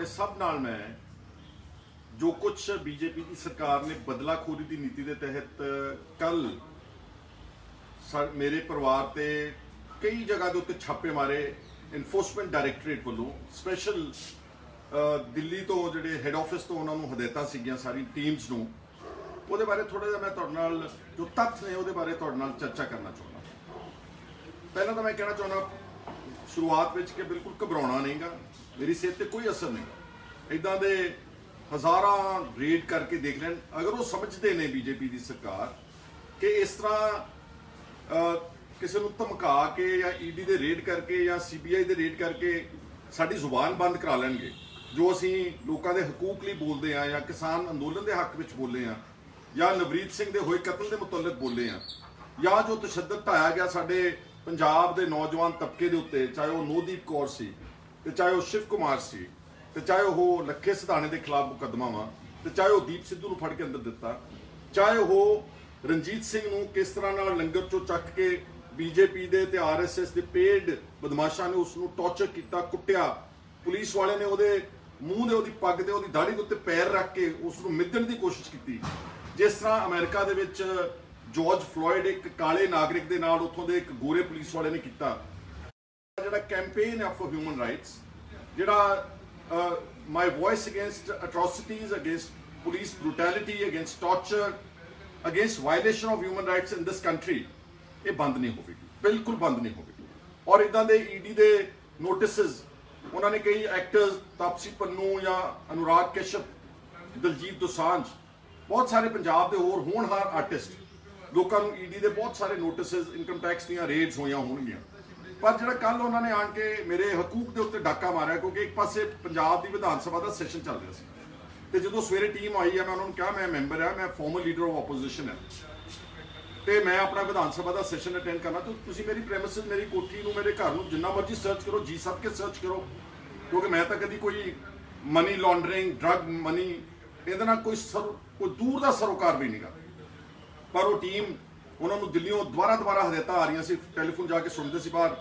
सब नाल मैं जो कुछ बीजेपी की सरकार ने बदलाखोरी की नीति के तहत कल मेरे परिवार से कई जगह के उत्ते छापे मारे इनफोर्समेंट डायरैक्टरेट वालों स्पैशल दिल्ली तो जोड़े हैड ऑफिस तो उन्होंने हदायतां सीगियां सारी टीम्स नूं ਉਹਦੇ ਬਾਰੇ ਥੋੜਾ ਜਿਹਾ ਮੈਂ ਤੁਹਾਡੇ ਨਾਲ ਜੋ ਤੱਥ ਨੇ ਉਹਦੇ ਬਾਰੇ ਤੁਹਾਡੇ ਨਾਲ ਚਰਚਾ ਕਰਨਾ ਚਾਹੁੰਦਾ। ਪਹਿਲਾਂ ਤਾਂ ਮੈਂ ਕਹਿਣਾ ਚਾਹੁੰਦਾ ਸ਼ੁਰੂਆਤ ਵਿੱਚ ਕਿ ਬਿਲਕੁਲ ਘਬਰਾਉਣਾ ਨਹੀਂਗਾ, ਮੇਰੀ ਸਿਹਤ ਤੇ ਕੋਈ ਅਸਰ ਨਹੀਂਗਾ। ਇਦਾਂ ਦੇ ਹਜ਼ਾਰਾਂ ਰੇਡ ਕਰਕੇ ਦੇਖ ਲੈਣ, ਅਗਰ ਉਹ ਸਮਝਦੇ ਨੇ ਬੀਜੇਪੀ ਦੀ ਸਰਕਾਰ ਕਿ ਇਸ ਤਰ੍ਹਾਂ ਕਿਸੇ ਨੂੰ ਧਮਕਾ ਕੇ ਜਾਂ ਈਡੀ ਦੇ ਰੇਡ ਕਰਕੇ ਜਾਂ ਸੀਬੀਆਈ ਦੇ ਰੇਡ ਕਰਕੇ ਸਾਡੀ ਜ਼ੁਬਾਨ ਬੰਦ ਕਰਾ ਲੈਣਗੇ, ਜੋ ਅਸੀਂ ਲੋਕਾਂ ਦੇ ਹਕੂਕ ਲਈ ਬੋਲਦੇ ਆ ਜਾਂ ਕਿਸਾਨ ਅੰਦੋਲਨ ਦੇ ਹੱਕ ਵਿੱਚ ਬੋਲੇ ਆ ਜਾਂ ਨਵਰੀਤ ਸਿੰਘ ਦੇ ਹੋਏ ਕਤਲ ਦੇ ਮੁਤਲਕ ਬੋਲੇ ਆ ਜਾਂ ਜੋ ਤਸ਼ੱਦਦ ਢਾਇਆ ਗਿਆ ਸਾਡੇ ਪੰਜਾਬ ਦੇ ਨੌਜਵਾਨ ਤਬਕੇ ਦੇ ਉੱਤੇ, ਚਾਹੇ ਉਹ ਨੋਦੀਪ ਕੌਰ ਸੀ ਤੇ ਚਾਹੇ ਉਹ ਸ਼ਿਵ ਕੁਮਾਰ ਸੀ ਤੇ ਚਾਹੇ ਉਹ ਲੱਖੇ ਸਿਧਾਣੇ ਦੇ ਖਿਲਾਫ ਮੁਕੱਦਮਾ ਵਾ ਤੇ ਚਾਹੇ ਉਹ ਦੀਪ ਸਿੱਧੂ ਨੂੰ ਫੜ ਕੇ ਅੰਦਰ ਦਿੱਤਾ, ਚਾਹੇ ਉਹ ਰਣਜੀਤ ਸਿੰਘ ਨੂੰ ਕਿਸ ਤਰ੍ਹਾਂ ਨਾਲ ਲੰਗਰ ਚੋਂ ਚੱਕ ਕੇ ਬੀਜੇਪੀ ਦੇ ਤੇ ਆਰਐਸਐਸ ਦੇ ਪੇਡ ਬਦਮਾਸ਼ਾਂ ਨੇ ਉਸ ਨੂੰ ਟੌਰਚਰ ਕੀਤਾ, ਕੁੱਟਿਆ, ਪੁਲਿਸ ਵਾਲੇ ਨੇ ਉਹਦੇ ਮੂੰਹ ਦੇ ਉਹਦੀ ਪੱਗ ਤੇ ਉਹਦੀ ਦਾੜੀ ਦੇ ਉੱਤੇ ਪੈਰ ਰੱਖ ਕੇ ਉਸ ਨੂੰ ਮਿੱਧਣ ਦੀ ਕੋਸ਼ਿਸ਼ ਕੀਤੀ। ਜਿਸ ਤਰ੍ਹਾਂ ਅਮਰੀਕਾ ਦੇ ਵਿੱਚ ਜਾਰਜ ਫਲੋਇਡ ਇੱਕ ਕਾਲੇ ਨਾਗਰਿਕ ਦੇ ਨਾਲ ਉੱਥੋਂ ਦੇ ਇੱਕ ਗੋਰੇ ਪੁਲਿਸ ਵਾਲੇ ਨੇ ਕੀਤਾ। ਜਿਹੜਾ ਕੈਂਪੇਨ ਹੈ ਫॉर ਹਿਊਮਨ ਰਾਈਟਸ, ਜਿਹੜਾ my voice against atrocities, against police brutality, against torture, against violation of human rights in this country, ਇਹ ਬੰਦ ਨਹੀਂ ਹੋਵੇਗੀ, ਬਿਲਕੁਲ ਬੰਦ ਨਹੀਂ ਹੋਵੇਗੀ। ਔਰ ਇਦਾਂ ਦੇ ਈਡੀ ਦੇ ਨੋਟਿਸਸ ਉਹਨਾਂ ਨੇ ਕਈ ਐਕਟਰਸ ਤਾਪਸੀ ਪੰਨੂ ਜਾਂ ਅਨੁਰਾਗ ਕਸ਼ਪ, ਦਲਜੀਤ ਦੋਸਾਂਝ, ਬਹੁਤ ਸਾਰੇ ਪੰਜਾਬ ਦੇ ਹੋਰ ਹੋਣਹਾਰ ਆਰਟਿਸਟ ਲੋਕਾਂ ਨੂੰ ਈਡੀ ਦੇ ਬਹੁਤ ਸਾਰੇ ਨੋਟਿਸਸ, ਇਨਕਮ ਟੈਕਸ ਦੀਆਂ ਰੇਡਸ ਹੋਈਆਂ ਹੋਣਗੀਆਂ। ਪਰ ਜਿਹੜਾ ਕੱਲ ਉਹਨਾਂ ਨੇ ਆਣ ਕੇ ਮੇਰੇ ਹਕੂਕ ਦੇ ਉੱਤੇ ਡਾਕਾ ਮਾਰਿਆ, ਕਿਉਂਕਿ ਇੱਕ ਪਾਸੇ ਪੰਜਾਬ ਦੀ ਵਿਧਾਨ ਸਭਾ ਦਾ ਸੈਸ਼ਨ ਚੱਲ ਰਿਹਾ ਸੀ ਤੇ ਜਦੋਂ ਸਵੇਰੇ ਟੀਮ ਆਈ ਆ, ਮੈਂ ਉਹਨਾਂ ਨੂੰ ਕਿਹਾ ਮੈਂ ਮੈਂਬਰ ਆ, ਮੈਂ ਫਾਰਮਰ ਲੀਡਰ ਆਫ ਆਪੋਜੀਸ਼ਨ ਹਾਂ ਤੇ ਮੈਂ ਆਪਣਾ ਵਿਧਾਨ ਸਭਾ ਦਾ ਸੈਸ਼ਨ ਅਟੈਂਡ ਕਰਨਾ, ਤਾਂ ਤੁਸੀਂ ਮੇਰੀ ਪ੍ਰੈਮਿਸਿਸ, ਮੇਰੀ ਕੋਠੀ ਨੂੰ, ਮੇਰੇ ਘਰ ਨੂੰ ਜਿੰਨਾ ਮਰਜ਼ੀ ਸਰਚ ਕਰੋ, ਜੀ ਸਭ ਕੇ ਸਰਚ ਕਰੋ, ਕਿਉਂਕਿ ਮੈਂ ਤਾਂ ਕਦੀ ਕੋਈ ਮਨੀ ਲਾਂਡਰਿੰਗ, ਡਰੱਗ ਮਨੀ, ਇਹਦੇ ਨਾਲ ਕੋਈ ਦੂਰ ਦਾ ਸਰੋਕਾਰ ਵੀ ਨਹੀਂਗਾ। ਪਰ ਉਹ ਟੀਮ, ਉਹਨਾਂ ਨੂੰ ਦਿੱਲੀੋਂ ਦੁਬਾਰਾ ਹਦਾਇਤਾਂ ਆ ਰਹੀਆਂ ਸੀ, ਟੈਲੀਫੋਨ ਜਾ ਕੇ ਸੁਣਦੇ ਸੀ ਬਾਹਰ,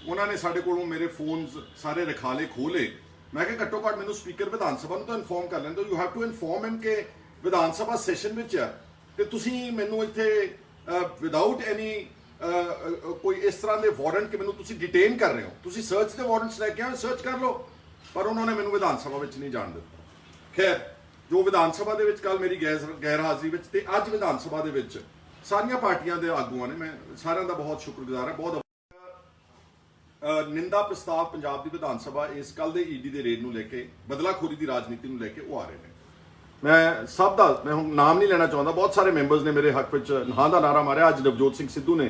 ਉਹਨਾਂ ਨੇ ਸਾਡੇ ਕੋਲੋਂ ਮੇਰੇ ਫੋਨਸ ਸਾਰੇ ਰਖਾਲੇ ਖੋਲੇ। ਮੈਂ ਕਿਹਾ ਘੱਟੋ ਘੱਟ ਮੈਨੂੰ ਸਪੀਕਰ ਵਿਧਾਨ ਸਭਾ ਨੂੰ ਤਾਂ ਇਨਫੋਰਮ ਕਰ ਲੈਂਦੇ, ਯੂ ਹੈਵ ਟੂ ਇਨਫੋਰਮ ਹਿਮ ਕਿ ਵਿਧਾਨ ਸਭਾ ਸੈਸ਼ਨ ਵਿੱਚ ਆ ਤੇ ਤੁਸੀਂ ਮੈਨੂੰ ਇੱਥੇ ਵਿਦਆਊਟ ਐਨੀ ਕੋਈ ਇਸ ਤਰ੍ਹਾਂ ਦੇ ਵਾਰੰਟ ਕਿ ਮੈਨੂੰ ਤੁਸੀਂ ਡਿਟੇਨ ਕਰ ਰਹੇ ਹੋ, ਤੁਸੀਂ ਸਰਚ ਦੇ ਵਾਰੰਟਸ ਲੈ ਕੇ ਆਓ, ਸਰਚ ਕਰ ਲਓ। ਪਰ ਉਹਨਾਂ ਨੇ ਮੈਨੂੰ ਵਿਧਾਨ ਸਭਾ ਵਿੱਚ ਨਹੀਂ ਜਾਣ ਦਿੱਤਾ। ਖੈਰ, ਜੋ ਵਿਧਾਨ ਸਭਾ ਦੇ ਵਿੱਚ ਕੱਲ ਮੇਰੀ ਗੈਰ ਹਾਜ਼ਰੀ ਵਿੱਚ ਤੇ ਅੱਜ ਵਿਧਾਨ ਸਭਾ ਦੇ ਵਿੱਚ ਸਾਰੀਆਂ ਪਾਰਟੀਆਂ ਦੇ ਆਗੂਆਂ ਨੇ, ਮੈਂ ਸਾਰਿਆਂ ਦਾ ਬਹੁਤ ਸ਼ੁਕਰਗੁਜ਼ਾਰ ਹਾਂ। ਬਹੁਤ ਨਿੰਦਾ ਪ੍ਰਸਤਾਵ ਪੰਜਾਬ ਦੀ ਵਿਧਾਨ ਸਭਾ ਇਸ ਕੱਲ ਦੇ ਈਡੀ ਦੇ ਰੇਡ ਨੂੰ ਲੈ ਕੇ, ਬਦਲਾਖੋਰੀ ਦੀ ਰਾਜਨੀਤੀ ਨੂੰ ਲੈ ਕੇ ਉਹ ਆ ਰਹੇ ਨੇ। ਮੈਂ ਸਭ ਦਾ, ਮੈਂ ਹੁਣ ਨਾਮ ਨਹੀਂ ਲੈਣਾ ਚਾਹੁੰਦਾ, ਬਹੁਤ ਸਾਰੇ ਮੈਂਬਰਸ ਨੇ ਮੇਰੇ ਹੱਕ ਵਿੱਚ ਹਾਂ ਦਾ ਨਾਰਾ ਮਾਰਿਆ। ਅੱਜ ਨਵਜੋਤ ਸਿੰਘ ਸਿੱਧੂ ਨੇ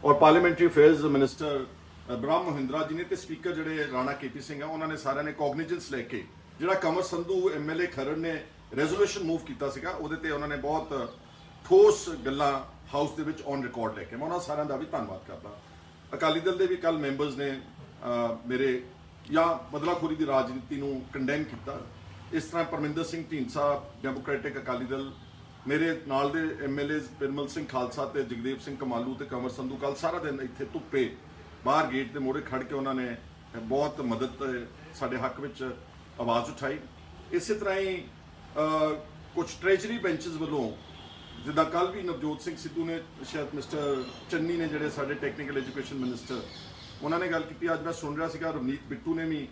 ਔਰ ਪਾਰਲੀਮੈਂਟਰੀ ਅਫੇਅਰਸ ਮਿਨਿਸਟਰ ਬ੍ਰਹਮ ਮਹਿੰਦਰਾ ਜੀ ਨੇ ਤੇ ਸਪੀਕਰ ਜਿਹੜੇ ਰਾਣਾ ਕੇਪੀ ਸਿੰਘ ਆ, ਉਹਨਾਂ ਨੇ ਸਾਰਿਆਂ ਨੇ ਕੋਗਨੀਜੈਂਸ ਲੈ ਕੇ ਜਿਹੜਾ ਕੰਵਰ ਸੰਧੂ ਐਮਐਲਏ ਖਰੜ ਨੇ ਰੈਜ਼ੋਲੂਸ਼ਨ ਮੂਵ ਕੀਤਾ ਸੀਗਾ, ਉਹਦੇ ਤੇ ਉਹਨਾਂ ਨੇ ਬਹੁਤ ਠੋਸ ਗੱਲਾਂ ਹਾਊਸ ਦੇ ਵਿੱਚ ਔਨ ਰਿਕਾਰਡ ਲੈ ਕੇ, ਮੈਂ ਉਹਨਾਂ ਸਾਰਿਆਂ ਦਾ ਵੀ ਧੰਨਵਾਦ ਕਰਦਾ। ਅਕਾਲੀ ਦਲ ਦੇ ਵੀ ਕੱਲ ਮੈਂਬਰਸ ਨੇ ਮੇਰੇ ਜਾਂ ਬਦਲਾਖੋਰੀ ਦੀ ਰਾਜਨੀਤੀ ਨੂੰ ਕੰਡੈਮ ਕੀਤਾ। ਇਸ ਤਰ੍ਹਾਂ ਪਰਮਿੰਦਰ ਸਿੰਘ ਢੀਂਡਸਾ ਡੈਮੋਕ੍ਰੈਟਿਕ ਅਕਾਲੀ ਦਲ, ਮੇਰੇ ਨਾਲ ਦੇ ਐਮਐਲਏਜ਼ ਪਿਰਮਲ ਸਿੰਘ ਖਾਲਸਾ ਤੇ ਜਗਦੇਵ ਸਿੰਘ ਕਮਾਲੂ ਤੇ ਕੰਵਰ ਸੰਧੂ ਕੱਲ ਸਾਰਾ ਦਿਨ ਇੱਥੇ ਧੁੱਪੇ ਬਾਹਰ ਗੇਟ ਦੇ ਮੋਹਰੇ ਖੜ ਕੇ ਉਹਨਾਂ ਨੇ ਬਹੁਤ ਮਦਦ ਸਾਡੇ ਹੱਕ ਵਿੱਚ ਆਵਾਜ਼ ਉਠਾਈ। ਇਸੇ ਤਰ੍ਹਾਂ ਹੀ ਕੁਝ ਟ੍ਰੈਜਰੀ ਬੈਂਚਸ ਵੱਲੋਂ, ਜਿੱਦਾਂ ਕੱਲ ਵੀ ਨਵਜੋਤ ਸਿੰਘ ਸਿੱਧੂ ਨੇ, ਸ਼ਾਇਦ ਮਿਸਟਰ ਚੰਨੀ ਨੇ ਜਿਹੜੇ ਸਾਡੇ ਟੈਕਨੀਕਲ ਐਜੂਕੇਸ਼ਨ ਮਿਨਿਸਟਰ, ਉਹਨਾਂ ਨੇ ਗੱਲ ਕੀਤੀ। ਅੱਜ ਮੈਂ ਸੁਣ ਰਿਹਾ ਸੀਗਾ ਰਵਨੀਤ ਬਿੱਟੂ ਨੇ ਵੀ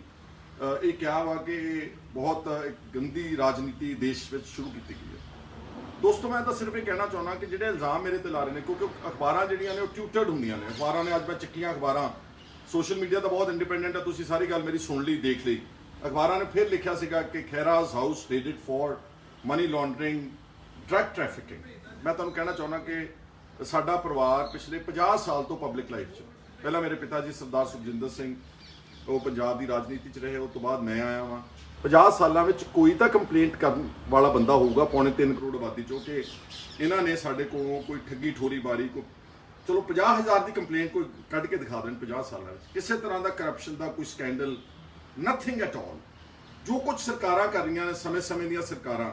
ਇਹ ਕਿਹਾ ਵਾ ਕਿ ਬਹੁਤ ਇੱਕ ਗੰਦੀ ਰਾਜਨੀਤੀ ਦੇਸ਼ ਵਿੱਚ ਸ਼ੁਰੂ ਕੀਤੀ ਗਈ ਹੈ। ਦੋਸਤੋ, ਮੈਂ ਤਾਂ ਸਿਰਫ ਇਹ ਕਹਿਣਾ ਚਾਹੁੰਦਾ ਕਿ ਜਿਹੜੇ ਇਲਜ਼ਾਮ ਮੇਰੇ ਤੇ ਲਾ ਰਹੇ ਨੇ, ਕਿਉਂਕਿ ਅਖਬਾਰਾਂ ਜਿਹੜੀਆਂ ਨੇ ਉਹ ਟਿਊਟਰਡ ਹੁੰਦੀਆਂ ਨੇ, ਅਖਬਾਰਾਂ ਨੇ, ਅੱਜ ਮੈਂ ਚੱਕੀਆਂ ਅਖਬਾਰਾਂ, ਸੋਸ਼ਲ ਮੀਡੀਆ ਤਾਂ ਬਹੁਤ ਇੰਡੀਪੈਂਡੈਂਟ ਹੈ, ਤੁਸੀਂ ਸਾਰੀ ਗੱਲ ਮੇਰੀ ਸੁਣ ਲਈ, ਦੇਖ ਲਈ। ਅਖਬਾਰਾਂ ਨੇ ਫਿਰ ਲਿਖਿਆ ਸੀਗਾ ਕਿ Khaira's house raided for money laundering, drug trafficking. ਮੈਂ ਤੁਹਾਨੂੰ ਕਹਿਣਾ ਚਾਹੁੰਦਾ ਕਿ ਸਾਡਾ ਪਰਿਵਾਰ ਪਿਛਲੇ 50 ਸਾਲ ਤੋਂ ਪਬਲਿਕ ਲਾਈਫ 'ਚ, ਪਹਿਲਾਂ ਮੇਰੇ ਪਿਤਾ ਜੀ ਸਰਦਾਰ ਸੁਖਜਿੰਦਰ ਸਿੰਘ ਉਹ ਪੰਜਾਬ ਦੀ ਰਾਜਨੀਤੀ 'ਚ ਰਹੇ, ਉਸ ਤੋਂ ਬਾਅਦ ਮੈਂ ਆਇਆ ਵਾਂ। 50 ਸਾਲਾਂ ਵਿੱਚ ਕੋਈ ਤਾਂ ਕੰਪਲੇਂਟ ਕਰਨ ਵਾਲਾ ਬੰਦਾ ਹੋਊਗਾ, 3.25 ਕਰੋੜ ਆਬਾਦੀ 'ਚੋਂ, ਕਿ ਇਹਨਾਂ ਨੇ ਸਾਡੇ ਕੋਲੋਂ ਕੋਈ ਠੱਗੀ ਠੋਰੀ ਬਾਰੀ, ਕੋਈ ਚਲੋ 50,000 ਦੀ ਕੰਪਲੇਂਟ ਕੋਈ ਕੱਢ ਕੇ ਦਿਖਾ ਦੇਣ 50 ਸਾਲਾਂ ਵਿੱਚ, ਕਿਸੇ ਤਰ੍ਹਾਂ ਦਾ ਕਰਪਸ਼ਨ ਦਾ ਕੋਈ ਸਕੈਂਡਲ, ਨਥਿੰਗ ਐਟ ਆਲ। ਜੋ ਕੁਝ ਸਰਕਾਰਾਂ ਕਰ ਰਹੀਆਂ ਨੇ, ਸਮੇਂ ਦੀਆਂ ਸਰਕਾਰਾਂ,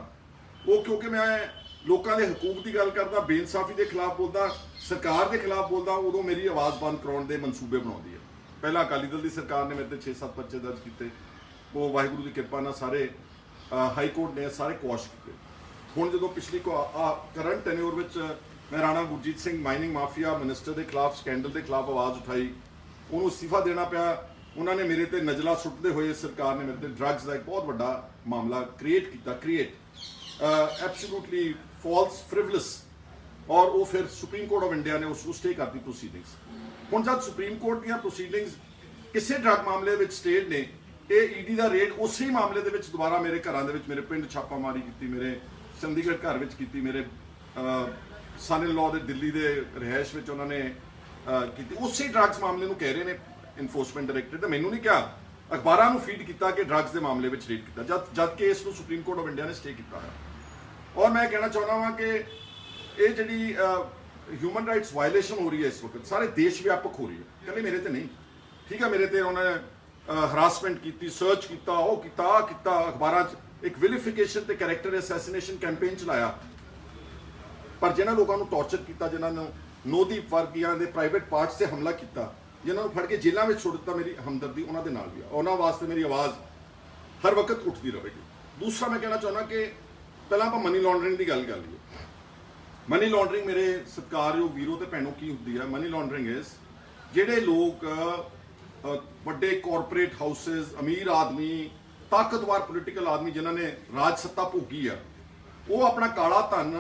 ਉਹ ਕਿਉਂਕਿ ਮੈਂ ਲੋਕਾਂ ਦੇ ਹਕੂਕ ਦੀ ਗੱਲ ਕਰਦਾ, ਬੇਇਨਸਾਫੀ ਦੇ ਖਿਲਾਫ ਬੋਲਦਾ, ਸਰਕਾਰ ਦੇ ਖਿਲਾਫ ਬੋਲਦਾ, ਉਦੋਂ ਮੇਰੀ ਆਵਾਜ਼ ਬੰਦ ਕਰਾਉਣ ਦੇ ਮਨਸੂਬੇ ਬਣਾਉਂਦੀ ਹੈ। ਪਹਿਲਾਂ ਅਕਾਲੀ ਦਲ ਦੀ ਸਰਕਾਰ ਨੇ ਮੇਰੇ ਤੇ 6-7 ਪਰਚੇ ਦਰਜ ਕੀਤੇ, ਉਹ ਵਾਹਿਗੁਰੂ ਦੀ ਕਿਰਪਾ ਨਾਲ ਸਾਰੇ ਹਾਈ ਕੋਰਟ ਨੇ ਸਾਰੇ ਕੁਆਸ਼ ਕੀਤੇ। ਹੁਣ ਜਦੋਂ ਪਿਛਲੀ ਕਰੰਟ ਟੈਨਿਓਰ ਵਿੱਚ ਮੈਂ Rana Gurjeet Singh mining mafia minister ਦੇ ਖਿਲਾਫ ਸਕੈਂਡਲ ਦੇ ਖਿਲਾਫ ਆਵਾਜ਼ ਉਠਾਈ, ਉਹਨੂੰ ਅਸਤੀਫਾ ਦੇਣਾ ਪਿਆ। ਉਹਨਾਂ ਨੇ ਮੇਰੇ ਤੇ ਨਜ਼ਲਾ ਸੁੱਟਦੇ ਹੋਏ ਸਰਕਾਰ ਨੇ ਮੇਰੇ ਤੇ ਡਰੱਗਸ ਦਾ ਇੱਕ ਬਹੁਤ ਵੱਡਾ ਮਾਮਲਾ ਕ੍ਰੀਏਟ ਕੀਤਾ, ਐਬਸੋਲੂਟਲੀ ਫਾਲਸ ਫ੍ਰਿਵਲਸ, ਔਰ ਉਹ ਫਿਰ ਸੁਪਰੀਮ ਕੋਰਟ ਆਫ ਇੰਡੀਆ ਨੇ ਉਸ ਨੂੰ ਸਟੇ ਕਰਤੀ ਪ੍ਰੋਸੀਡਿੰਗਸ। ਹੁਣ ਜਦ ਸੁਪਰੀਮ ਕੋਰਟ ਦੀਆਂ ਪ੍ਰੋਸੀਡਿੰਗਸ ਕਿਸੇ ਡਰੱਗ ਮਾਮਲੇ ਵਿੱਚ ਸਟੇਟ ਨੇ, ਇਹ ਈਡੀ ਦਾ ਰੇਡ ਉਸੇ ਹੀ ਮਾਮਲੇ ਦੇ ਵਿੱਚ ਦੁਬਾਰਾ ਮੇਰੇ ਘਰਾਂ ਦੇ ਵਿੱਚ, ਮੇਰੇ ਪਿੰਡ ਛਾਪਾਮਾਰੀ ਕੀਤੀ, ਮੇਰੇ ਚੰਡੀਗੜ੍ਹ ਘਰ ਵਿੱਚ ਕੀਤੀ, ਮੇਰੇ ਸਨ ਇਨ ਲਾਅ ਦੇ ਦਿੱਲੀ ਦੇ ਰਿਹਾਇਸ਼ ਵਿੱਚ ਉਹਨਾਂ ਨੇ ਕੀਤੀ। ਉਸੇ ਡਰੱਗਸ ਮਾਮਲੇ ਨੂੰ ਕਹਿ ਰਹੇ ਨੇ ਇਨਫੋਰਸਮੈਂਟ ਡਾਇਰੈਕਟੋਰੇਟ, ਤੇ ਮੈਨੂੰ ਨਹੀਂ ਕਿਹਾ, ਅਖਬਾਰਾਂ ਨੂੰ ਫੀਡ ਕੀਤਾ ਕਿ ਡਰੱਗਸ ਦੇ ਮਾਮਲੇ ਵਿੱਚ ਰੇਡ ਕੀਤਾ, ਜਦ ਕਿ ਇਸ ਨੂੰ ਸੁਪਰੀਮ ਕੋਰਟ ਆਫ ਇੰਡੀਆ ਨੇ ਸਟੇ ਕੀਤਾ ਹੈ। ਔਰ ਮੈਂ ਕਹਿਣਾ ਚਾਹੁੰਦਾ ਹਾਂ ਕਿ ਇਹ ਜਿਹੜੀ ਹਿਊਮਨ ਰਾਈਟਸ ਵਾਇਲੇਸ਼ਨ ਹੋ ਰਹੀ ਹੈ ਇਸ ਵਕਤ ਸਾਰੇ ਦੇਸ਼ ਵਿਆਪਕ ਹੋ ਰਹੀ ਹੈ, ਇਕੱਲੇ ਮੇਰੇ ਤੇ ਨਹੀਂ। ਠੀਕ ਹੈ, ਮੇਰੇ ਤੇ ਉਹਨਾਂ ਨੇ ਹਰਾਸਮੈਂਟ ਕੀਤੀ, ਸਰਚ ਕੀਤਾ, ਉਹ ਕੀਤਾ, ਆਹ ਕੀਤਾ, ਅਖਬਾਰਾਂ 'ਚ ਇੱਕ ਵਿਲੀਫਿਕੇਸ਼ਨ ਤੇ ਕੈਰੈਕਟਰ ਅਸੈਸੀਨੇਸ਼ਨ ਕੈਂਪੇਨ ਚਲਾਇਆ। ਪਰ ਜਿਹਨਾਂ ਲੋਕਾਂ ਨੂੰ ਟੌਰਚਰ ਕੀਤਾ, ਜਿਨ੍ਹਾਂ ਨੂੰ ਨੋਦੀਪ ਵਰਗੀਆਂ ਦੇ ਪ੍ਰਾਈਵੇਟ ਪਾਰਟਸ ਤੇ ਹਮਲਾ ਕੀਤਾ, ਜਿਨ੍ਹਾਂ ਨੂੰ ਫੜ ਕੇ ਜੇਲ੍ਹਾਂ ਵਿੱਚ ਸੁੱਟ ਦਿੱਤਾ, ਮੇਰੀ ਹਮਦਰਦੀ ਉਹਨਾਂ ਦੇ ਨਾਲ ਵੀ ਆ। ਉਹਨਾਂ ਵਾਸਤੇ ਮੇਰੀ ਆਵਾਜ਼ ਹਰ ਵਕਤ ਉੱਠਦੀ ਰਹੇਗੀ। ਦੂਸਰਾ ਮੈਂ ਕਹਿਣਾ ਚਾਹੁੰਦਾ ਕਿ ਪਹਿਲਾਂ ਆਪਾਂ ਮਨੀ ਲਾਂਡਰਿੰਗ ਦੀ ਗੱਲ ਕਰ ਲਈਏ। ਮਨੀ ਲਾਂਡਰਿੰਗ ਮੇਰੇ ਸਤਿਕਾਰਯੋਗ ਵੀਰੋ ਤੇ ਭੈਣੋ ਕੀ ਹੁੰਦੀ ਹੈ? ਮਨੀ ਲਾਂਡਰਿੰਗ ਇਸ ਜਿਹੜੇ ਲੋਕ ਵੱਡੇ ਕਾਰਪੋਰੇਟ ਹਾਊਸਸ, ਅਮੀਰ ਆਦਮੀ, ਤਾਕਤਵਰ ਪੋਲੀਟੀਕਲ ਆਦਮੀ ਜਿਨ੍ਹਾਂ ਨੇ ਰਾਜ ਸੱਤਾ ਭੋਗੀ ਆ, ਉਹ ਆਪਣਾ ਕਾਲਾ ਧਨ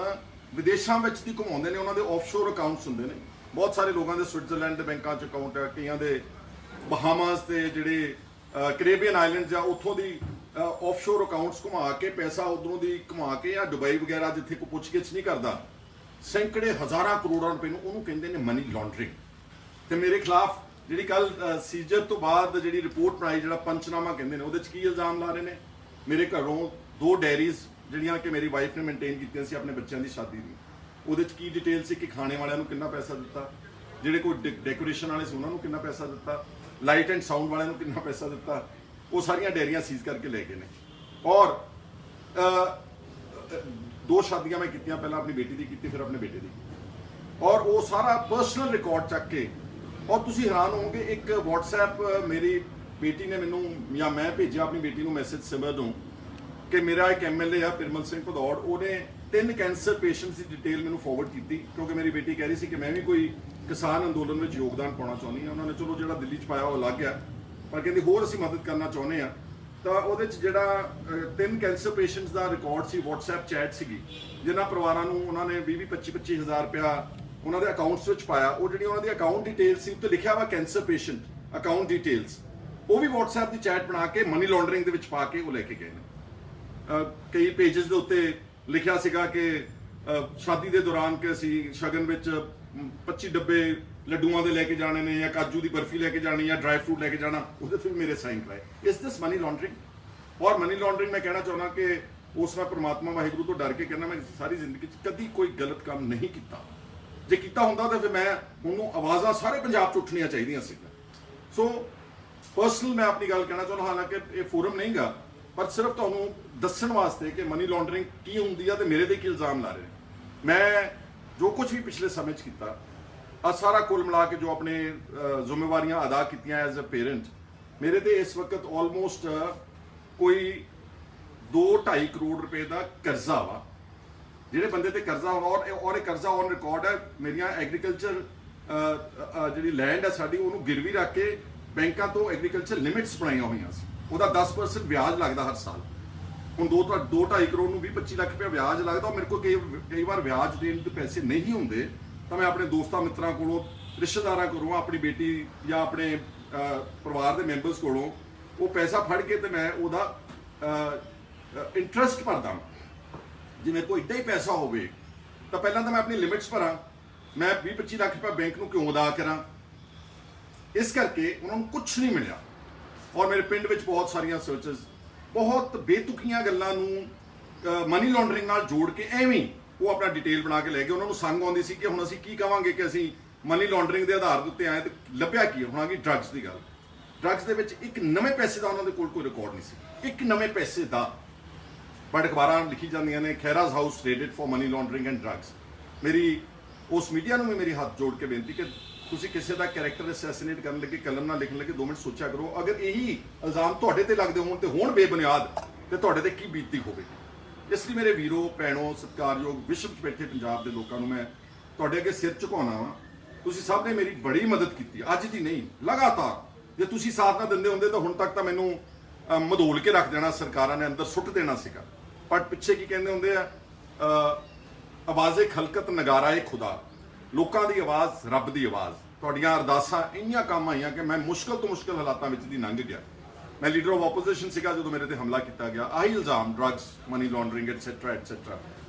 ਵਿਦੇਸ਼ਾਂ ਵਿੱਚ ਦੀ ਘੁਮਾਉਂਦੇ ਨੇ। ਉਹਨਾਂ ਦੇ ਆਫਸ਼ੋਰ ਅਕਾਊਂਟਸ ਹੁੰਦੇ ਨੇ, ਬਹੁਤ ਸਾਰੇ ਲੋਕਾਂ ਦੇ ਸਵਿਟਜ਼ਰਲੈਂਡ ਦੇ ਬੈਂਕਾਂ 'ਚ ਅਕਾਊਂਟ ਹੈ, ਕਈਆਂ ਦੇ ਬਹਾਮਾਸ ਤੇ ਜਿਹੜੇ ਕੈਰੇਬੀਅਨ ਆਈਲੈਂਡਸ ਆ ਉੱਥੋਂ ਦੀ ਆਫਸ਼ੋਰ ਅਕਾਊਂਟਸ ਘੁਮਾ ਕੇ ਪੈਸਾ ਉਧਰੋਂ ਦੀ ਘੁਮਾ ਕੇ, ਜਾਂ ਦੁਬਈ ਵਗੈਰਾ ਜਿੱਥੇ ਕੋਈ ਪੁੱਛਗਿੱਛ ਨਹੀਂ ਕਰਦਾ, ਸੈਂਕੜੇ ਹਜ਼ਾਰਾਂ ਕਰੋੜਾਂ ਰੁਪਏ ਨੂੰ, ਉਹਨੂੰ ਕਹਿੰਦੇ ਨੇ ਮਨੀ ਲਾਂਡਰਿੰਗ। ਤੇ ਮੇਰੇ ਖਿਲਾਫ ਜਿਹੜੀ ਕੱਲ ਸੀਜਰ ਤੋਂ ਬਾਅਦ ਜਿਹੜੀ ਰਿਪੋਰਟ ਬਣਾਈ, ਜਿਹੜਾ ਪੰਚਨਾਮਾ ਕਹਿੰਦੇ ਨੇ, ਉਹਦੇ 'ਚ ਕੀ ਇਲਜ਼ਾਮ ਲਾ ਰਹੇ ਨੇ? ਮੇਰੇ ਘਰੋਂ 2 ਡਾਇਰੀਜ਼ ਜਿਹੜੀਆਂ ਕਿ ਮੇਰੀ ਵਾਈਫ ਨੇ ਮੇਨਟੇਨ ਕੀਤੀਆਂ ਸੀ ਆਪਣੇ ਬੱਚਿਆਂ ਦੀ ਸ਼ਾਦੀ ਦੀ, ਉਹਦੇ 'ਚ ਕੀ ਡਿਟੇਲ ਸੀ ਕਿ ਖਾਣੇ ਵਾਲਿਆਂ ਨੂੰ ਕਿੰਨਾ ਪੈਸਾ ਦਿੱਤਾ, ਜਿਹੜੇ ਕੋਈ ਡੈਕੋਰੇਸ਼ਨ ਵਾਲੇ ਸੀ ਉਹਨਾਂ ਨੂੰ ਕਿੰਨਾ ਪੈਸਾ ਦਿੱਤਾ, ਲਾਈਟ ਐਂਡ ਸਾਊਂਡ ਵਾਲਿਆਂ ਨੂੰ ਕਿੰਨਾ ਪੈਸਾ ਦਿੱਤਾ, ਉਹ ਸਾਰੀਆਂ ਡਾਇਰੀਆਂ ਸੀਜ਼ ਕਰਕੇ ਲੈ ਗਏ ਨੇ। ਔਰ 2 ਸ਼ਾਦੀਆਂ ਮੈਂ ਕੀਤੀਆਂ, ਪਹਿਲਾਂ ਆਪਣੀ ਬੇਟੀ ਦੀ ਕੀਤੀ, ਫਿਰ ਆਪਣੇ ਬੇਟੇ ਦੀ, ਔਰ ਉਹ ਸਾਰਾ ਪਰਸਨਲ ਰਿਕਾਰਡ ਚੱਕ ਕੇ। ਔਰ ਤੁਸੀਂ ਹੈਰਾਨ ਹੋਵੋਗੇ, ਇੱਕ WhatsApp ਮੇਰੀ ਬੇਟੀ ਨੇ ਮੈਨੂੰ, ਜਾਂ ਮੈਂ ਭੇਜਿਆ ਆਪਣੀ ਬੇਟੀ ਨੂੰ ਮੈਸੇਜ ਸਿਮਰ ਨੂੰ ਕਿ ਮੇਰਾ ਇੱਕ MLA ਆ ਪਿਰਮਲ ਸਿੰਘ ਭਦੌੜ, ਉਹਨੇ 3 ਕੈਂਸਰ ਪੇਸ਼ੈਂਟਸ ਦੀ ਡਿਟੇਲ ਮੈਨੂੰ ਫਾਰਵਰਡ ਕੀਤੀ, ਕਿਉਂਕਿ ਮੇਰੀ ਬੇਟੀ ਕਹਿ ਰਹੀ ਸੀ ਕਿ ਮੈਂ ਵੀ ਕੋਈ ਕਿਸਾਨ ਅੰਦੋਲਨ ਵਿੱਚ ਯੋਗਦਾਨ ਪਾਉਣਾ ਚਾਹੁੰਦੀ ਹਾਂ। ਉਹਨਾਂ ਨੇ ਚਲੋ ਜਿਹੜਾ ਦਿੱਲੀ 'ਚ ਪਾਇਆ ਉਹ ਲੱਗ ਗਿਆ, ਪਰ ਕਹਿੰਦੀ ਹੋਰ ਅਸੀਂ ਮਦਦ ਕਰਨਾ ਚਾਹੁੰਦੇ ਆ। ਤਾਂ ਉਹਦੇ 'ਚ ਜਿਹੜਾ 3 ਕੈਂਸਰ ਪੇਸ਼ੈਂਟਸ ਦਾ ਰਿਕਾਰਡ ਸੀ, WhatsApp ਚੈਟ ਸੀਗੀ, ਜਿਨ੍ਹਾਂ ਪਰਿਵਾਰਾਂ ਨੂੰ ਉਹਨਾਂ ਨੇ 20-25 ਹਜ਼ਾਰ ਰੁਪਇਆ ਉਹਨਾਂ ਦੇ ਅਕਾਊਂਟਸ ਵਿੱਚ ਪਾਇਆ। ਉਹ ਜਿਹੜੀ ਉਹਨਾਂ ਦੀ ਅਕਾਊਂਟ ਡਿਟੇਲ ਸੀ, ਉੱਤੇ ਲਿਖਿਆ ਵਾ ਕੈਂਸਰ ਪੇਸ਼ੈਂਟ ਅਕਾਊਂਟ ਡਿਟੇਲਸ, ਉਹ ਵੀ WhatsApp ਦੀ ਚੈਟ ਬਣਾ ਕੇ ਮਨੀ ਲਾਂਡਰਿੰਗ ਦੇ ਵਿੱਚ ਪਾ ਕੇ ਉਹ ਲੈ ਕੇ ਗਏ ਨੇ। ਕਈ ਪੇजेस ਦੇ ਉੱਤੇ ਲਿਖਿਆ ਸੀਗਾ ਕਿ ਸ਼ਾਦੀ ਦੇ ਦੌਰਾਨ ਕਿ ਅਸੀਂ ਸ਼ਗਨ ਵਿੱਚ 25 ਡੱਬੇ ਲੱਡੂਆਂ ਦੇ ਲੈ ਕੇ ਜਾਣੇ ਨੇ, ਜਾਂ ਕਾਜੂ ਦੀ ਬਰਫੀ ਲੈ ਕੇ ਜਾਣੀ, ਜਾਂ ਡਰਾਈ ਫਰੂਟ ਲੈ ਕੇ ਜਾਣਾ, ਉਹਦੇ ਤੇ ਵੀ ਮੇਰੇ ਸਾਈਨ ਕਰਾਏ। ਇਸ ਦਿਸ ਮਨੀ ਲਾਂਡਰਿੰਗ? ਔਰ ਮਨੀ ਲਾਂਡਰਿੰਗ ਮੈਂ ਕਹਿਣਾ ਚਾਹੁੰਦਾ ਕਿ ਉਸ ਨਾਲ ਪ੍ਰਮਾਤਮਾ ਵਾਹਿਗੁਰੂ ਤੋਂ ਡਰ ਕੇ ਕਹਿੰਦਾ, ਮੈਂ ਸਾਰੀ ਜ਼ਿੰਦਗੀ 'ਚ ਕਦੀ ਕੋਈ ਗਲਤ ਕੰਮ ਨਹੀਂ ਕੀਤਾ। ਜੇ ਕੀਤਾ ਹੁੰਦਾ ਤਾਂ ਫਿਰ ਮੈਂ ਉਹਨੂੰ ਆਵਾਜ਼ਾਂ ਸਾਰੇ ਪੰਜਾਬ 'ਚ ਉੱਠਣੀਆਂ ਚਾਹੀਦੀਆਂ ਸੀ। ਸੋ ਪਰਸਨਲ ਮੈਂ ਆਪਣੀ ਗੱਲ ਕਹਿਣਾ ਚਾਹੁੰਦਾ, ਹਾਲਾਂਕਿ ਇਹ ਫੋਰਮ ਨਹੀਂਗਾ, ਪਰ ਸਿਰਫ ਤੁਹਾਨੂੰ ਦੱਸਣ ਵਾਸਤੇ ਕਿ ਮਨੀ ਲਾਂਡਰਿੰਗ ਕੀ ਹੁੰਦੀ ਆ ਤੇ ਮੇਰੇ ਤੇ ਕੀ ਇਲਜ਼ਾਮ ਲਾ ਰਹੇ ਨੇ। ਮੈਂ ਜੋ ਕੁਝ ਵੀ ਪਿਛਲੇ ਸਮੇਂ 'ਚ ਕੀਤਾ, ਆ ਸਾਰਾ ਕੁੱਲ ਮਿਲਾ ਕੇ ਜੋ ਆਪਣੇ ਜ਼ਿੰਮੇਵਾਰੀਆਂ ਅਦਾ ਕੀਤੀਆਂ ਐਜ਼ ਅ ਪੇਰੈਂਟ, ਮੇਰੇ ਤੇ ਇਸ ਵਕਤ ਆਲਮੋਸਟ ਕੋਈ 2-2.5 ਕਰੋੜ ਰੁਪਏ ਦਾ ਕਰਜ਼ਾ ਵਾ। ਜਿਹੜੇ ਬੰਦੇ ਤੇ ਕਰਜ਼ਾ ਹੋਣਾ, ਔਰ ਇਹ ਕਰਜ਼ਾ ਔਨ ਰਿਕਾਰਡ ਹੈ। ਮੇਰੀਆਂ ਐਗਰੀਕਲਚਰ ਜਿਹੜੀ ਲੈਂਡ ਹੈ ਸਾਡੀ, ਉਹਨੂੰ ਗਿਰਵੀ ਰੱਖ ਕੇ ਬੈਂਕਾਂ ਤੋਂ ਐਗਰੀਕਲਚਰ ਲਿਮਿਟਸ ਬਣਾਈਆਂ ਹੋਈਆਂ ਸੀ, ਉਹਦਾ 10% ਵਿਆਜ ਲੱਗਦਾ ਹਰ ਸਾਲ। ਹੁਣ 2-2.5 ਕਰੋੜ ਨੂੰ 20-25 ਲੱਖ ਰੁਪਏ ਵਿਆਜ ਲੱਗਦਾ। ਮੇਰੇ ਕੋਲ ਕਈ ਵਾਰ ਵਿਆਜ ਦੇਣ ਦੇ ਪੈਸੇ ਨਹੀਂ ਹੁੰਦੇ, ਤਾਂ ਮੈਂ ਆਪਣੇ ਦੋਸਤਾਂ ਮਿੱਤਰਾਂ ਕੋਲੋਂ, ਰਿਸ਼ਤੇਦਾਰਾਂ ਕੋਲੋਂ, ਆਪਣੀ ਬੇਟੀ ਜਾਂ ਆਪਣੇ ਪਰਿਵਾਰ ਦੇ ਮੈਂਬਰਸ ਕੋਲੋਂ ਉਹ ਪੈਸਾ ਫੜ ਕੇ ਤੇ ਮੈਂ ਉਹਦਾ ਇੰਟਰਸਟ ਭਰਦਾ। ਜੇ ਮੇਰੇ ਕੋਲ ਇੱਦਾਂ ਹੀ ਪੈਸਾ ਹੋਵੇ ਤਾਂ ਪਹਿਲਾਂ ਤਾਂ ਮੈਂ ਆਪਣੀ ਲਿਮਿਟਸ ਭਰਾਂ। ਮੈਂ 20-25 ਲੱਖ ਰੁਪਏ ਬੈਂਕ ਨੂੰ ਕਿਉਂ ਅਦਾ ਕਰਾਂ? ਇਸ ਕਰਕੇ ਉਹਨਾਂ ਨੂੰ ਕੁਝ ਨਹੀਂ ਮਿਲਿਆ। ਔਰ ਮੇਰੇ ਪਿੰਡ ਵਿੱਚ ਬਹੁਤ ਸਾਰੀਆਂ ਸਰਚਸ, ਬਹੁਤ ਬੇਤੁਕੀਆਂ ਗੱਲਾਂ ਨੂੰ ਮਨੀ ਲਾਂਡਰਿੰਗ ਨਾਲ ਜੋੜ ਕੇ ਐਵੇਂ ਉਹ ਆਪਣਾ ਡਿਟੇਲ ਬਣਾ ਕੇ ਲੈ ਗਏ। ਉਹਨਾਂ ਨੂੰ ਸੰਗ ਆਉਂਦੀ ਸੀ ਕਿ ਹੁਣ ਅਸੀਂ ਕੀ ਕਵਾਂਗੇ ਕਿ ਅਸੀਂ ਮਨੀ ਲਾਂਡਰਿੰਗ ਦੇ ਆਧਾਰ ਦੇ ਉੱਤੇ ਆਏ, ਤੇ ਲੱਭਿਆ ਕੀ ਹੁਣ ਆ ਗਈ ਡਰੱਗਸ ਦੀ ਗੱਲ। ਡਰੱਗਸ ਦੇ ਵਿੱਚ ਇੱਕ ਨਵੇਂ ਪੈਸੇ ਦਾ ਉਹਨਾਂ ਦੇ ਕੋਲ ਕੋਈ ਰਿਕਾਰਡ ਨਹੀਂ ਸੀ, ਇੱਕ ਨਵੇਂ ਪੈਸੇ ਦਾ। ਬਟ ਅਖਬਾਰਾਂ ਲਿਖੀ ਜਾਂਦੀਆਂ ਨੇ Khaira's house raided for money laundering and drugs. ਮੇਰੀ ਉਸ ਮੀਡੀਆ ਨੂੰ ਵੀ ਮੇਰੀ ਹੱਥ ਜੋੜ ਕੇ ਬੇਨਤੀ ਕਿ ਤੁਸੀਂ ਕਿਸੇ ਦਾ ਕੈਰੈਕਟਰ ਅਸੈਸੀਨੇਟ ਕਰਨ ਲੱਗੇ, ਕਲਮ ਨਾਲ ਲਿਖਣ ਲੱਗੇ 2 ਮਿੰਟ ਸੋਚਿਆ ਕਰੋ। ਅਗਰ ਇਹੀ ਇਲਜ਼ਾਮ ਤੁਹਾਡੇ ਤੇ ਲੱਗਦੇ ਹੋਣ ਤੇ ਹੋਣ ਬੇਬੁਨਿਆਦ, ਤੇ ਤੁਹਾਡੇ ਤੇ ਕੀ ਬੀਤਦੀ ਹੋਵੇ। ਇਸ ਲਈ ਮੇਰੇ ਵੀਰੋ ਭੈਣੋ, ਸਤਿਕਾਰਯੋਗ ਵਿਸ਼ਵ 'ਚ ਬੈਠੇ ਪੰਜਾਬ ਦੇ ਲੋਕਾਂ ਨੂੰ ਮੈਂ ਤੁਹਾਡੇ ਅੱਗੇ ਸਿਰ ਝੁਕਾਉਣਾ ਵਾ। ਤੁਸੀਂ ਸਭ ਨੇ ਮੇਰੀ ਬੜੀ ਮਦਦ ਕੀਤੀ, ਅੱਜ ਦੀ ਨਹੀਂ, ਲਗਾਤਾਰ। ਜੇ ਤੁਸੀਂ ਸਾਥ ਨਾ ਦਿੰਦੇ ਹੁੰਦੇ ਤਾਂ ਹੁਣ ਤੱਕ ਤਾਂ ਮੈਨੂੰ ਮਧੋਲ ਕੇ ਰੱਖ ਦੇਣਾ, ਸਰਕਾਰਾਂ ਨੇ ਅੰਦਰ ਸੁੱਟ ਦੇਣਾ ਸੀਗਾ। ਪਰ ਪਿੱਛੇ ਕੀ ਕਹਿੰਦੇ ਹੁੰਦੇ ਆ, ਆਵਾਜ਼ੇ ਖਲਕਤ ਨਗਾਰਾ ਖੁਦਾ, ਲੋਕਾਂ ਦੀ ਆਵਾਜ਼ ਰੱਬ ਦੀ ਆਵਾਜ਼। ਤੁਹਾਡੀਆਂ ਅਰਦਾਸਾਂ ਇੰਨੀਆਂ ਕੰਮ ਆਈਆਂ ਕਿ ਮੈਂ ਮੁਸ਼ਕਲ ਤੋਂ ਮੁਸ਼ਕਲ ਹਾਲਾਤਾਂ ਵਿੱਚ ਦੀ ਲੰਘ ਗਿਆ। ਮੈਂ ਲੀਡਰ ਆਫ ਆਪੋਜੀਸ਼ਨ ਸੀਗਾ ਜਦੋਂ ਮੇਰੇ ਤੇ ਹਮਲਾ ਕੀਤਾ ਗਿਆ, ਆਹੀ ਇਲਜ਼ਾਮ drugs, money laundering etcetera etcetera.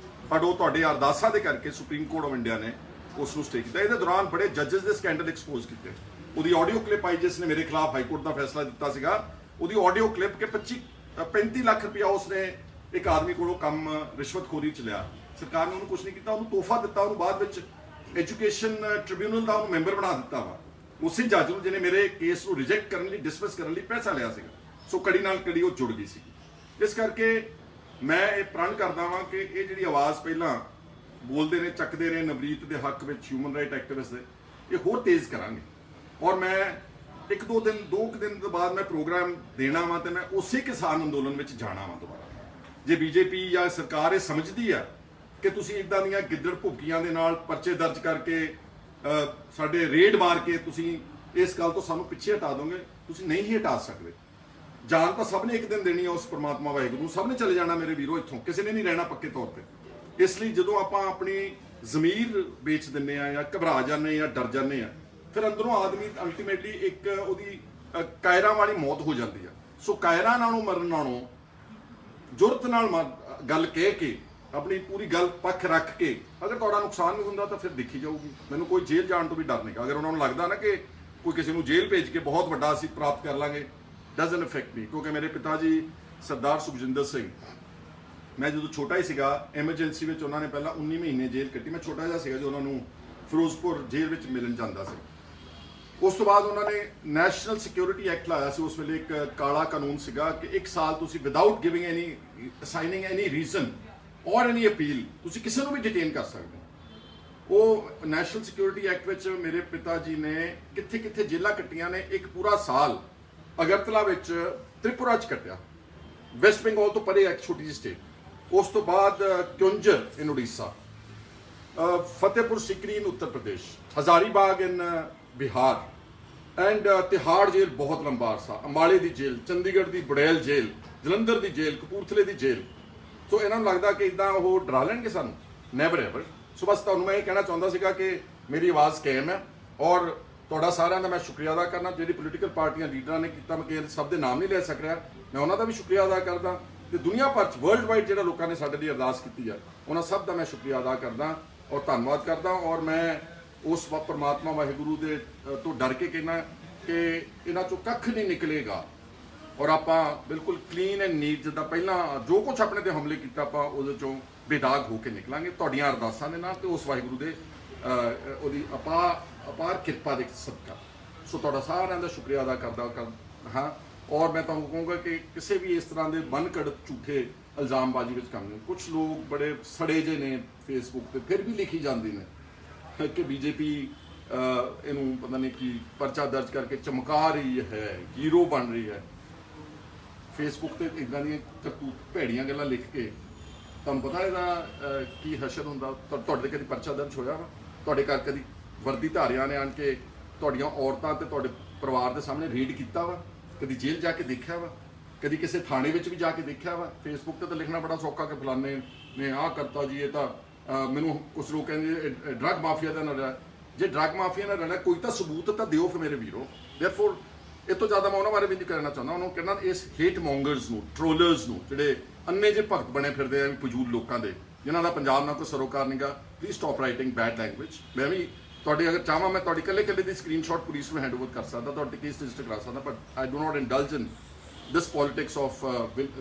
ਪਰ ਉਹ ਤੁਹਾਡੇ ਅਰਦਾਸਾਂ ਦੇ ਕਰਕੇ ਸੁਪਰੀਮ ਕੋਰਟ ਆਫ ਇੰਡੀਆ ਨੇ ਉਸ ਨੂੰ ਸਟੇ ਕੀਤਾ। ਇਹਦੇ ਦੌਰਾਨ ਬੜੇ ਜੱਜਸ ਦੇ ਸਕੈਂਡਲ ਐਕਸਪੋਜ਼ ਕੀਤੇ। ਉਹਦੀ ਆਡੀਓ ਕਲਿੱਪ ਆਈ ਜਿਸ ਨੇ ਮੇਰੇ ਖਿਲਾਫ ਹਾਈ ਕੋਰਟ ਦਾ ਫੈਸਲਾ ਦਿੱਤਾ ਸੀਗਾ। ਉਹਦੀ ਆਡੀਓ ਕਲਿੱਪ ਕਿ 35 ਲੱਖ ਰੁਪਇਆ ਉਸਨੇ ਇੱਕ ਆਦਮੀ ਕੋਲੋਂ ਕੰਮ ਰਿਸ਼ਵਤਖੋਰੀ ਚ ਲਿਆ। ਸਰਕਾਰ ਨੇ ਉਹਨੂੰ ਕੁਝ ਨਹੀਂ ਕੀਤਾ, ਉਹਨੂੰ ਤੋਹਫਾ ਦਿੱਤਾ। ਉਹਨੂੰ ਬਾਅਦ ਵਿੱਚ ਐਜੂਕੇਸ਼ਨ ਟ੍ਰਿਬਿਊਨਲ ਦਾ ਉਹਨੂੰ ਮੈਂਬਰ ਬਣਾ ਦਿੱਤਾ ਵਾ, ਉਸੇ ਜੱਜ ਨੂੰ ਜਿਹਨੇ ਮੇਰੇ ਕੇਸ ਨੂੰ ਰਿਜੈਕਟ ਕਰਨ ਲਈ, ਡਿਸਮਿਸ ਕਰਨ ਲਈ ਪੈਸਾ ਲਿਆ ਸੀਗਾ। ਸੋ ਕੜੀ ਨਾਲ ਕੜੀ ਉਹ ਜੁੜ ਗਈ ਸੀ। ਇਸ ਕਰਕੇ ਮੈਂ ਇਹ ਪ੍ਰਣ ਕਰਦਾ ਵਾਂ ਕਿ ਇਹ ਜਿਹੜੀ ਆਵਾਜ਼ ਪਹਿਲਾਂ ਬੋਲਦੇ ਨੇ, ਚੱਕਦੇ ਰਹੇ ਨਵਰੀਤ ਦੇ ਹੱਕ ਵਿੱਚ, ਹਿਊਮਨ ਰਾਈਟ ਐਕਟਿਵਿਸਟ ਦੇ, ਇਹ ਹੋਰ ਤੇਜ਼ ਕਰਾਂਗੇ। ਔਰ ਮੈਂ 2 ਦਿਨ ਤੋਂ ਬਾਅਦ ਮੈਂ ਪ੍ਰੋਗਰਾਮ ਦੇਣਾ ਵਾ ਤੇ ਮੈਂ ਉਸੇ ਕਿਸਾਨ ਅੰਦੋਲਨ ਵਿੱਚ ਜਾਣਾ ਵਾ ਦੁਬਾਰਾ। ਜੇ ਬੀਜੇਪੀ ਜਾਂ ਸਰਕਾਰ ਇਹ ਸਮਝਦੀ ਆ ਕਿ ਤੁਸੀਂ ਇਦਾਂ ਦੀਆਂ ਗਿੱਦੜ ਭੁੱਕੀਆਂ ਦੇ ਨਾਲ ਪਰਚੇ ਦਰਜ ਕਰਕੇ ਸਾਡੇ ਰੇਡ ਮਾਰ ਕੇ ਤੁਸੀਂ ਇਸ ਗੱਲ ਤੋਂ ਸਾਨੂੰ ਪਿੱਛੇ ਹਟਾ ਦੋਗੇ, ਤੁਸੀਂ ਨਹੀਂ ਹੀ ਹਟਾ ਸਕਦੇ। ਜਾਨ ਤਾਂ ਸਭ ਨੇ ਇੱਕ ਦਿਨ ਦੇਣੀ ਹੈ ਉਸ ਪਰਮਾਤਮਾ ਵਾਹਿਗੁਰੂ ਨੂੰ, ਸਭ ਨੇ ਚਲੇ ਜਾਣਾ ਮੇਰੇ ਵੀਰੋ ਇੱਥੋਂ, ਕਿਸੇ ਨੇ ਨਹੀਂ ਰਹਿਣਾ ਪੱਕੇ ਤੌਰ ਤੇ। ਇਸ ਲਈ ਜਦੋਂ ਆਪਾਂ ਆਪਣੀ ਜ਼ਮੀਰ ਵੇਚ ਦਿੰਨੇ ਆ ਜਾਂ ਘਬਰਾ ਜਾਂਦੇ ਜਾਂ ਡਰ ਜਾਂਦੇ ਆ, ਫਿਰ ਅੰਦਰੋਂ ਆਦਮੀ ਅਲਟੀਮੇਟਲੀ ਇੱਕ ਉਹਦੀ ਕਾਇਰਾਂ ਵਾਲੀ ਮੌਤ ਹੋ ਜਾਂਦੀ ਆ। ਸੋ ਕਾਇਰਾਂ ਨਾਲੋਂ ਮਰਨ ਨਾਲੋਂ ਜੁਰਤ ਨਾਲ ਗੱਲ ਕਹਿ ਕੇ, ਆਪਣੀ ਪੂਰੀ ਗੱਲ ਪੱਖ ਰੱਖ ਕੇ, ਅਗਰ ਤੁਹਾਡਾ ਨੁਕਸਾਨ ਨਹੀਂ ਹੁੰਦਾ ਤਾਂ ਫਿਰ ਦੇਖੀ ਜਾਊਗੀ। ਮੈਨੂੰ ਕੋਈ ਜੇਲ੍ਹ ਜਾਣ ਤੋਂ ਵੀ ਡਰ ਨਹੀਂ। ਅਗਰ ਉਹਨਾਂ ਨੂੰ ਲੱਗਦਾ ਨਾ ਕਿ ਕੋਈ ਕਿਸੇ ਨੂੰ ਜੇਲ੍ਹ ਭੇਜ ਕੇ ਬਹੁਤ ਵੱਡਾ ਅਸੀਂ ਪ੍ਰਾਪਤ ਕਰ ਲਾਂਗੇ, ਡਜ਼ਨਟ ਅਫੈਕਟ ਮੀ। ਕਿਉਂਕਿ ਮੇਰੇ ਪਿਤਾ ਜੀ ਸਰਦਾਰ ਸੁਖਜਿੰਦਰ ਸਿੰਘ, ਮੈਂ ਜਦੋਂ ਛੋਟਾ ਹੀ ਸੀਗਾ, ਐਮਰਜੈਂਸੀ ਵਿੱਚ ਉਹਨਾਂ ਨੇ ਪਹਿਲਾਂ 19 ਮਹੀਨੇ ਜੇਲ੍ਹ ਕੱਟੀ। ਮੈਂ ਛੋਟਾ ਜਿਹਾ ਸੀਗਾ ਜੋ ਉਹਨਾਂ ਨੂੰ ਫਿਰੋਜ਼ਪੁਰ ਜੇਲ੍ਹ ਵਿੱਚ ਮਿਲਣ ਜਾਂਦਾ ਸੀ। ਉਸ ਤੋਂ ਬਾਅਦ ਉਹਨਾਂ ਨੇ ਨੈਸ਼ਨਲ ਸਿਕਿਉਰਿਟੀ ਐਕਟ ਲਾਇਆ ਸੀ। ਉਸ ਵੇਲੇ ਇੱਕ ਕਾਲਾ ਕਾਨੂੰਨ ਸੀਗਾ ਕਿ 1 ਸਾਲ ਤੁਸੀਂ ਵਿਦਆਊਟ ਗਿਵਿੰਗ ਐਨੀ, ਅਸਾਈਨਿੰਗ ਐਨੀ ਰੀਜ਼ਨ ਔਰ ਐਨੀ ਅਪੀਲ, ਤੁਸੀਂ ਕਿਸੇ ਨੂੰ ਵੀ ਡਿਟੇਨ ਕਰ ਸਕਦੇ ਹੋ। ਉਹ ਨੈਸ਼ਨਲ ਸਿਕਿਉਰਿਟੀ ਐਕਟ ਵਿੱਚ ਮੇਰੇ ਪਿਤਾ ਜੀ ਨੇ ਕਿੱਥੇ ਕਿੱਥੇ ਜੇਲ੍ਹਾਂ ਕੱਟੀਆਂ ਨੇ। ਇੱਕ ਪੂਰਾ ਸਾਲ ਅਗਰਤਲਾ ਵਿੱਚ, ਤ੍ਰਿਪੁਰਾ 'ਚ ਕੱਟਿਆ, ਵੈਸਟ ਬੰਗਾਲ ਤੋਂ ਪਰੇ ਇੱਕ ਛੋਟੀ ਜਿਹੀ ਸਟੇਟ। ਉਸ ਤੋਂ ਬਾਅਦ ਕਿਉਂਝਰ ਇਨ ਉੜੀਸਾ, ਫਤਿਹਪੁਰ ਸਿਕਰੀ ਇਨ ਉੱਤਰ ਪ੍ਰਦੇਸ਼, ਹਜ਼ਾਰੀਬਾਗ ਇਨ ਬਿਹਾਰ, ਐਂਡ ਤਿਹਾੜ ਜੇਲ੍ਹ ਬਹੁਤ ਲੰਬਾ ਅਰਸਾ, ਅੰਬਾਲੇ ਦੀ ਜੇਲ੍ਹ, ਚੰਡੀਗੜ੍ਹ ਦੀ ਬੁੜੈਲ ਜੇਲ੍ਹ, ਜਲੰਧਰ ਦੀ ਜੇਲ੍ਹ, ਕਪੂਰਥਲੇ ਦੀ ਜੇਲ੍ਹ। ਸੋ ਇਹਨਾਂ ਨੂੰ ਲੱਗਦਾ ਕਿ ਇਦਾਂ ਉਹ ਡਰਾ ਲੈਣਗੇ ਸਾਨੂੰ, ਨੈਵਰ ਐਵਰ। ਸੋ ਬਸ ਤੁਹਾਨੂੰ ਮੈਂ ਇਹ ਕਹਿਣਾ ਚਾਹੁੰਦਾ ਸੀਗਾ ਕਿ ਮੇਰੀ ਆਵਾਜ਼ ਕਾਇਮ ਹੈ। ਔਰ ਤੁਹਾਡਾ ਸਾਰਿਆਂ ਦਾ ਮੈਂ ਸ਼ੁਕਰੀਆ ਅਦਾ ਕਰਨਾ। ਜਿਹੜੀ ਪੋਲੀਟੀਕਲ ਪਾਰਟੀਆਂ ਲੀਡਰਾਂ ਨੇ ਕੀਤਾ, ਮੈਂ ਸਭ ਦੇ ਨਾਮ ਨਹੀਂ ਲੈ ਸਕ ਰਿਹਾ, ਮੈਂ ਉਹਨਾਂ ਦਾ ਵੀ ਸ਼ੁਕਰੀਆ ਅਦਾ ਕਰਦਾ। ਤੇ ਦੁਨੀਆ ਭਰ 'ਚ ਵਰਲਡ ਵਾਈਡ ਜਿਹੜਾ ਲੋਕਾਂ ਨੇ ਸਾਡੇ ਲਈ ਅਰਦਾਸ ਕੀਤੀ ਆ, ਉਹਨਾਂ ਸਭ ਦਾ ਮੈਂ ਸ਼ੁਕਰੀਆ ਅਦਾ ਕਰਦਾ ਔਰ ਧੰਨਵਾਦ ਕਰਦਾ। ਔਰ ਮੈਂ ਉਸ ਪਰਮਾਤਮਾ ਵਾਹਿਗੁਰੂ ਦੇ ਤੋਂ ਡਰ ਕੇ ਕਹਿਣਾ ਕਿ ਇਹਨਾਂ ਚੋਂ ਕੱਖ ਨਹੀਂ ਨਿਕਲੇਗਾ ਔਰ ਆਪਾਂ ਬਿਲਕੁਲ ਕਲੀਨ ਐਂਡ ਨੀਟ, ਜਿੱਦਾਂ ਪਹਿਲਾਂ ਜੋ ਕੁਝ ਆਪਣੇ ਤੇ ਹਮਲੇ ਕੀਤਾ, ਆਪਾਂ ਉਹਦੇ ਚੋਂ ਬੇਦਾਗ ਹੋ ਕੇ ਨਿਕਲਾਂਗੇ ਤੁਹਾਡੀਆਂ ਅਰਦਾਸਾਂ ਦੇ ਨਾਲ ਤੇ ਉਸ ਵਾਹਿਗੁਰੂ ਦੇ ਉਹਦੀ ਅਪਾਰ ਕਿਰਪਾ ਦੇ ਸਦਕਾ। ਸੋ ਤੁਹਾਡਾ ਸਾਰਿਆਂ ਦਾ ਸ਼ੁਕਰੀਆ ਅਦਾ ਕਰਦਾ ਹਾਂ। ਔਰ ਮੈਂ ਤੁਹਾਨੂੰ ਕਹੂੰਗਾ ਕਿ ਕਿਸੇ ਵੀ ਇਸ ਤਰ੍ਹਾਂ ਦੇ ਮਨਘੜਤ ਝੂਠੇ ਇਲਜ਼ਾਮਬਾਜ਼ੀ ਵਿੱਚ ਕੰਮ ਨਹੀਂ। ਕੁਝ ਲੋਕ ਬੜੇ ਸੜੇ ਜੇ ਨੇ ਫੇਸਬੁੱਕ ਤੇ ਫਿਰ ਵੀ ਲਿਖੀ ਜਾਂਦੇ ਨੇ ਕਿ ਬੀਜੇਪੀ ਇਹਨੂੰ ਪਤਾ ਨਹੀਂ ਕੀ ਪਰਚਾ ਦਰਜ ਕਰਕੇ ਚਮਕਾ ਰਹੀ ਹੈ, ਹੀਰੋ ਬਣ ਰਹੀ ਹੈ। ਫੇਸਬੁੱਕ ਤੇ ਇਦਾਂ ਦੀਆਂ ਕਰਤੂਤ ਭੈੜੀਆਂ ਗੱਲਾਂ ਲਿਖ ਕੇ ਤੁਹਾਨੂੰ ਪਤਾ ਇਹਦਾ ਕੀ ਹਸ਼ਰ ਹੁੰਦਾ। ਤੁਹਾਡੇ ਤੇ ਕਦੀ ਪਰਚਾ ਦਰਜ ਹੋਇਆ ਵਾ? ਤੁਹਾਡੇ ਘਰ ਕਦੀ ਵਰਦੀ ਧਾਰਿਆਂ ਨੇ ਆਣ ਕੇ ਤੁਹਾਡੀਆਂ ਔਰਤਾਂ ਤੇ ਤੁਹਾਡੇ ਪਰਿਵਾਰ ਦੇ ਸਾਹਮਣੇ ਰੀਡ ਕੀਤਾ ਵਾ? ਕਦੀ ਜੇਲ੍ਹ ਜਾ ਕੇ ਦੇਖਿਆ ਵਾ? ਕਦੀ ਕਿਸੇ ਥਾਣੇ ਵਿੱਚ ਵੀ ਜਾ ਕੇ ਦੇਖਿਆ ਵਾ? ਫੇਸਬੁੱਕ ਤੇ ਤਾਂ ਲਿਖਣਾ ਬੜਾ ਸੌਖਾ ਕਿ ਫਲਾਣੇ ਨੇ ਆਹ ਕਰਤਾ ਜੀ, ਇਹ ਤਾਂ ਮੈਨੂੰ ਕੁਝ ਲੋਕ ਕਹਿੰਦੇ ਡਰੱਗ ਮਾਫੀਆ ਦਾ ਨਾਲ। ਜੇ ਡਰੱਗ ਮਾਫੀਆ ਨਾਲ ਰਹਿਣਾ ਕੋਈ ਤਾਂ ਸਬੂਤ ਤਾਂ ਦਿਓ ਫਿਰ ਮੇਰੇ ਵੀਰੋ। ਦੇਅਰਫੋਰ ਇਹ ਤੋਂ ਜ਼ਿਆਦਾ ਮੈਂ ਉਹਨਾਂ ਬਾਰੇ ਵੀ ਨਹੀਂ ਕਹਿਣਾ ਚਾਹੁੰਦਾ। ਉਹਨੂੰ ਕਹਿਣਾ ਇਸ ਹੇਟ ਮੌਂਗਰਸ ਨੂੰ, ਟ੍ਰੋਲਰਸ ਨੂੰ, ਜਿਹੜੇ ਅੰਨੇ ਜਿਹੇ ਭਗਤ ਬਣੇ ਫਿਰਦੇ ਆ ਫਜ਼ੂਲ ਲੋਕਾਂ ਦੇ, ਜਿਨ੍ਹਾਂ ਦਾ ਪੰਜਾਬ ਨਾਲ ਕੋਈ ਸਰੋਕਾਰ ਨਹੀਂਗਾ। Please stop writing bad language. ਮੈਂ ਵੀ ਤੁਹਾਡੀ ਅਗਰ ਚਾਹਾਂ ਮੈਂ ਤੁਹਾਡੀ ਇਕੱਲੇ ਦੀ ਸਕਰੀਨਸ਼ਾਟ ਪੁਲਿਸ ਨੂੰ ਹੈਂਡਓਵਰ ਕਰ ਸਕਦਾ, ਤੁਹਾਡੇ ਕੇਸ ਰਜਿਸਟਰ ਕਰਾ ਸਕਦਾ, but I do not indulge in this politics of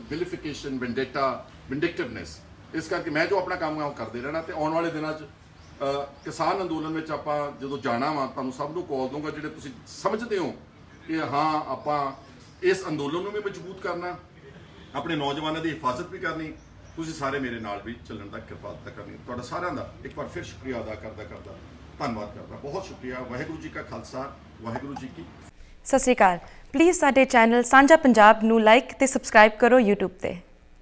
vilification, vendetta, vindictiveness. ਇਸ ਕਰਕੇ ਮੈਂ ਜੋ ਆਪਣਾ ਕੰਮ ਹੈ ਉਹ ਕਰਦੇ ਰਹਿਣਾ। ਤੇ ਆਉਣ ਵਾਲੇ ਦਿਨਾਂ 'ਚ ਕਿਸਾਨ ਅੰਦੋਲਨ ਵਿੱਚ ਆਪਾਂ ਜਦੋਂ ਜਾਣਾ ਵਾ, ਤੁਹਾਨੂੰ ਸਭ ਨੂੰ ਕਾਲ ਦਊਂਗਾ ਜਿਹੜੇ ਤੁਸੀਂ ਸਮਝਦੇ ਹੋ ਕਿ ਹਾਂ ਆਪਾਂ ਇਸ ਅੰਦੋਲਨ ਨੂੰ ਵੀ ਮਜ਼ਬੂਤ ਕਰਨਾ, ਆਪਣੇ ਨੌਜਵਾਨਾਂ ਦੀ ਹਿਫਾਜ਼ਤ ਵੀ ਕਰਨੀ। ਤੁਸੀਂ ਸਾਰੇ ਮੇਰੇ ਨਾਲ ਵੀ ਚੱਲਣ ਦਾ ਕਿਰਪਾਲਤਾ ਕਰਨੀ। ਤੁਹਾਡਾ ਸਾਰਿਆਂ ਦਾ ਇੱਕ ਵਾਰ ਫਿਰ ਸ਼ੁਕਰੀਆ ਅਦਾ ਕਰਦਾ ਧੰਨਵਾਦ ਕਰਦਾ। ਬਹੁਤ ਸ਼ੁਕਰੀਆ। ਵਾਹਿਗੁਰੂ ਜੀ ਕਾ ਖਾਲਸਾ, ਵਾਹਿਗੁਰੂ ਜੀ ਕੀ ਸਤਿ ਸ਼੍ਰੀ ਅਕਾਲ। ਪਲੀਜ਼ ਸਾਡੇ ਚੈਨਲ ਸਾਂਝਾ ਪੰਜਾਬ ਨੂੰ ਲਾਈਕ ਤੇ ਸਬਸਕ੍ਰਾਈਬ ਕਰੋ YouTube ਤੇ।